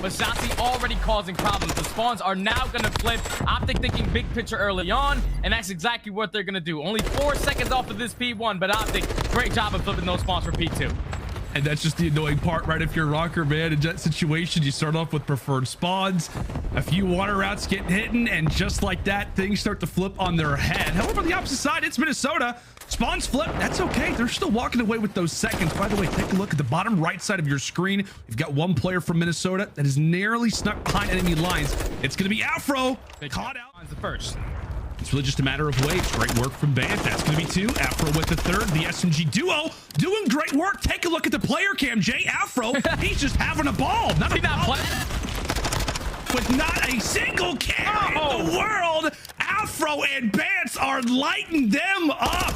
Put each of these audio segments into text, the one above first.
but Shotzzy already causing problems. The spawns are now going to flip. OpTic thinking big picture early on, and that's exactly what they're going to do. Only 4 seconds off of this P1, but OpTic, great job of flipping those spawns for P2. And that's just the annoying part, right? If you're Røkkr, man, in that situation, you start off with preferred spawns, a few water routes get hidden, and just like that, things start to flip on their head. However, on the opposite side, it's Minnesota. Spawns flip. That's okay. They're still walking away with those seconds. By the way, take a look at the bottom right side of your screen. We've got one player from Minnesota that is narrowly snuck behind enemy lines. It's going to be Afro. They caught out. The first. It's really just a matter of waves. Great work from Bance. That's going to be 2. Afro with the 3rd. The SMG duo doing great work. Take a look at the player cam, Jay. Afro, he's just having a ball. Not with not a single carry in the world. Afro and Bance are lighting them up.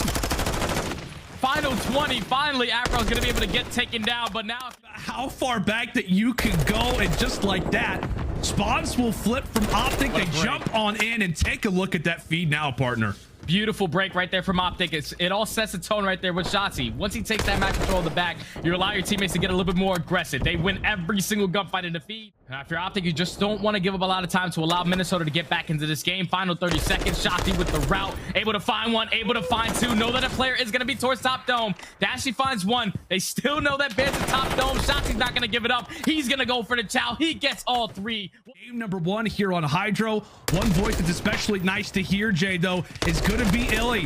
Final 20. Finally, Afro's going to be able to get taken down, but now how far back that you can go, and just like that, spawns will flip from OpTic. They jump on in, and take a look at that feed now, partner. Beautiful break right there from OpTic. It all sets the tone right there with Shotzzy. Once he takes that Mack control of the back, you allow your teammates to get a little bit more aggressive. They win every single gunfight in the feed. If you're OpTic, you just don't want to give up a lot of time to allow Minnesota to get back into this game. Final 30 seconds. Shotzzy with the route, able to find one, able to find 2. Know that a player is going to be towards top dome. Dashy finds 1. They still know that Bance is top dome. Shotzzy's not going to give it up. He's going to go for the chow. He gets all 3. Game number 1 here on HyDra. One voice that's especially nice to hear, Jay, though, is going to be iLLeY.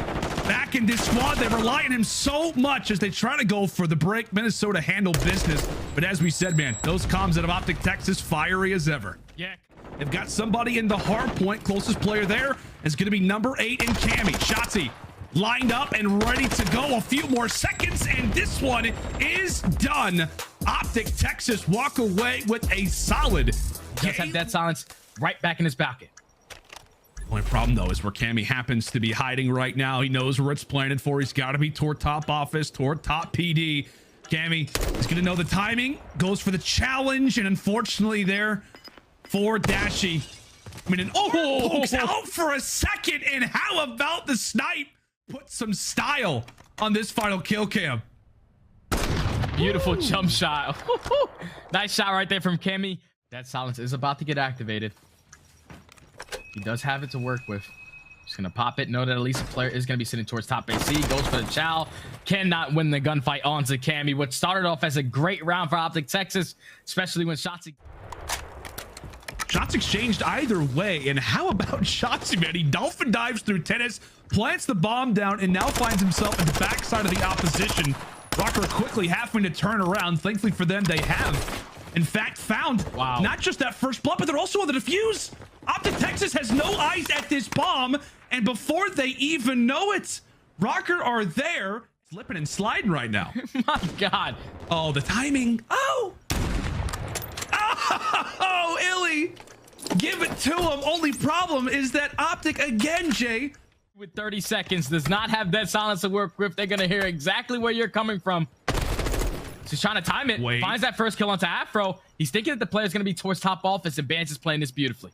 Back in this squad, they rely on him so much as they try to go for the break. Minnesota handle business. But as we said, man, those comms out of OpTic Texas, fiery as ever. Yeah. They've got somebody in the hard point. Closest player there is going to be number 8 in Cammy. Shotzzy lined up and ready to go. A few more seconds, and this one is done. OpTic Texas walk away with a solid game. Does have dead silence right back in his pocket. Only problem, though, is where Cammy happens to be hiding right now. He knows where it's planted for. He's got to be toward top office, toward top PD. Cammy is going to know the timing, goes for the challenge, and unfortunately there for Dashy. I mean, pokes out for a second, and how about the snipe? Put some style on this final kill cam. Beautiful jump shot. Nice shot right there from Cammy. That silence is about to get activated. He does have it to work with. Just gonna pop it. Know that at least a player is gonna be sitting towards top AC. Goes for the chow. Cannot win the gunfight onto Cammy. What started off as a great round for OpTic Texas, especially when Shotzzy. Shots exchanged either way, and how about Shotzzy, man? He dolphin dives through tennis, plants the bomb down, and now finds himself at the backside of the opposition. Røkkr quickly having to turn around. Thankfully for them, they have, in fact, found not just that first blood, but they're also on the defuse. OpTic Texas has no eyes at this bomb, and before they even know it, Røkkr are there, slipping and sliding right now. My God. Oh, the timing. Oh, iLLeY. Give it to him. Only problem is that OpTic again, Jay, with 30 seconds, does not have dead silence to work with. They're going to hear exactly where you're coming from. He's trying to time it. Finds that first kill onto Afro. He's thinking that the player's going to be towards top office, and Bance is playing this beautifully.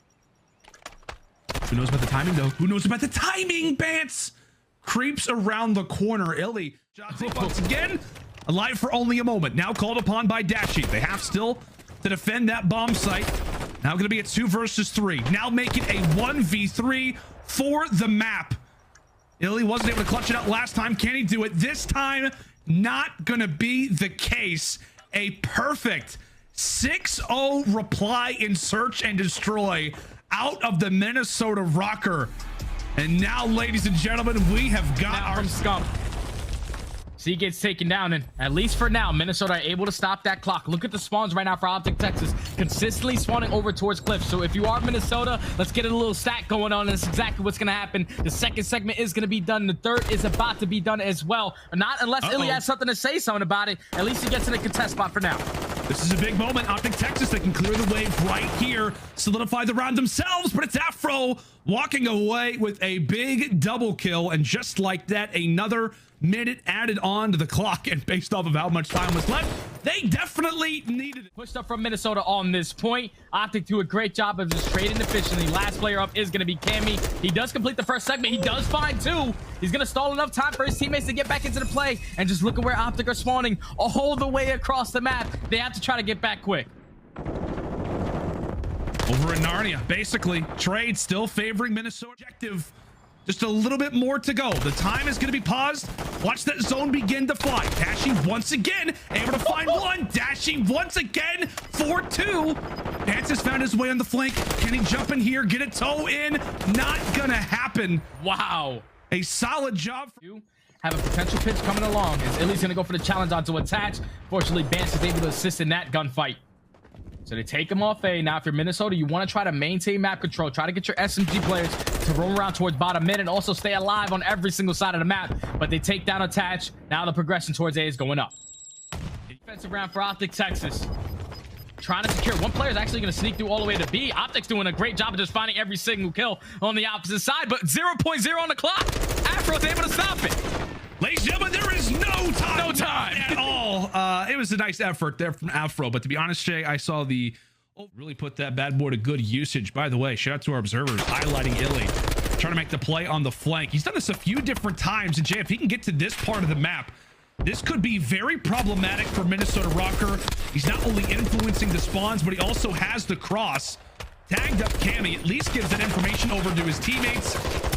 Who knows about the timing, though? Who knows about the timing? Bance creeps around the corner. iLLeY, Shotzzy once again, alive for only a moment. Now called upon by Dashy. They have still to defend that bomb site. Now going to be a 2 versus 3. Now make it a 1v3 for the map. iLLeY wasn't able to clutch it out last time. Can he do it this time? Not going to be the case. A perfect 6-0 reply in search and destroy out of the Minnesota Røkkr. And now, ladies and gentlemen, we have got our Scump. So he gets taken down, and at least for now, Minnesota are able to stop that clock. Look at the spawns right now for OpTic Texas, consistently spawning over towards cliffs. So if you are Minnesota, let's get a little stack going on. That's exactly what's going to happen. The second segment is going to be done. The third is about to be done as well. Not unless iLLeY has something to say about it. At least he gets in a contest spot for now. This is a big moment. OpTic Texas, they can clear the wave right here, solidify the round themselves, but it's Afro walking away with a big double kill, and just like that, another minute added on to the clock, and based off of how much time was left, they definitely needed it. Pushed up from Minnesota on this point. OpTic do a great job of just trading efficiently. Last player up is going to be Cammy. He does complete the first segment. He does find 2. He's going to stall enough time for his teammates to get back into the play, and just look at where OpTic are spawning all the way across the map. They have to try to get back quick. Over in Narnia, basically, trade still favoring Minnesota. Objective, just a little bit more to go. The time is going to be paused. Watch that zone begin to fly. Dashy once again, able to find one. Dashy once again, 4-2. Bance has found his way on the flank. Can he jump in here, get a toe in? Not going to happen. Wow. A solid job. You have a potential pitch coming along as iLLeY's going to go for the challenge onto attach. Fortunately, Bance is able to assist in that gunfight. So they take him off A. Now, if you're Minnesota, you want to try to maintain map control. Try to get your SMG players to roam around towards bottom mid and also stay alive on every single side of the map. But they take down attach. Now the progression towards A is going up. Defensive round for OpTic Texas. Trying to secure. One player is actually going to sneak through all the way to B. OpTic's doing a great job of just finding every single kill on the opposite side. But 0.0 on the clock. Afro's able to stop it. Ladies and gentlemen, there is no time. No time at all. It was a nice effort there from Afro, but to be honest, Jay, I saw really put that bad boy to good usage. By the way, shout out to our observers highlighting iLLeY, trying to make the play on the flank. He's done this a few different times, and Jay, if he can get to this part of the map, this could be very problematic for Minnesota Røkkr. He's not only influencing the spawns, but he also has the cross. Tagged up Cammy, at least gives that information over to his teammates.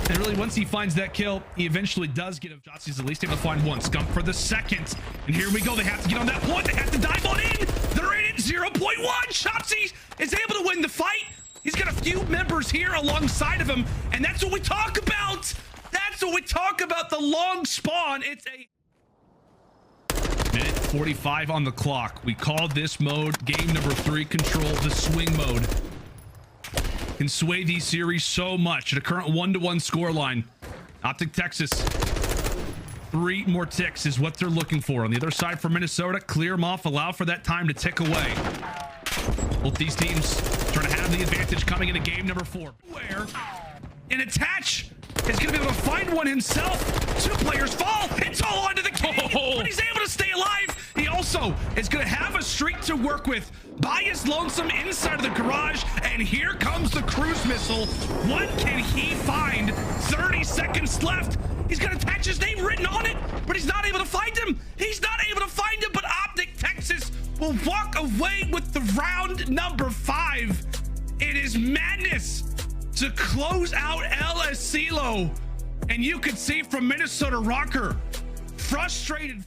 And really, once he finds that kill, he eventually does get a Shotzzy's at least able to find one. Scump for the second. And here we go. They have to get on that point. They have to dive on in. They're in at 0.1. Shotzzy is able to win the fight. He's got a few members here alongside of him. And that's what we talk about. That's what we talk about. The long spawn. It's a minute 45 on the clock. We call this mode game number 3, control the swing mode. Can sway these series so much at a current 1-1 scoreline. OpTic Texas, 3 more ticks is what they're looking for. On the other side for Minnesota, clear them off, allow for that time to tick away. Both these teams trying to have the advantage coming into game number 4. Where an attach is going to be able to find one himself. 2 players fall. It's all onto the king, but he's able to stay alive. He also is going to have a streak to work with. By his lonesome inside of the garage, and here comes the cruise missile. What can he find? 30 seconds left. He's got to attach his name written on it, but he's not able to find him. He's not able to find him, but OpTic Texas will walk away with the round number 5. It is madness to close out aBeZy. And you could see from Minnesota Røkkr, frustrated.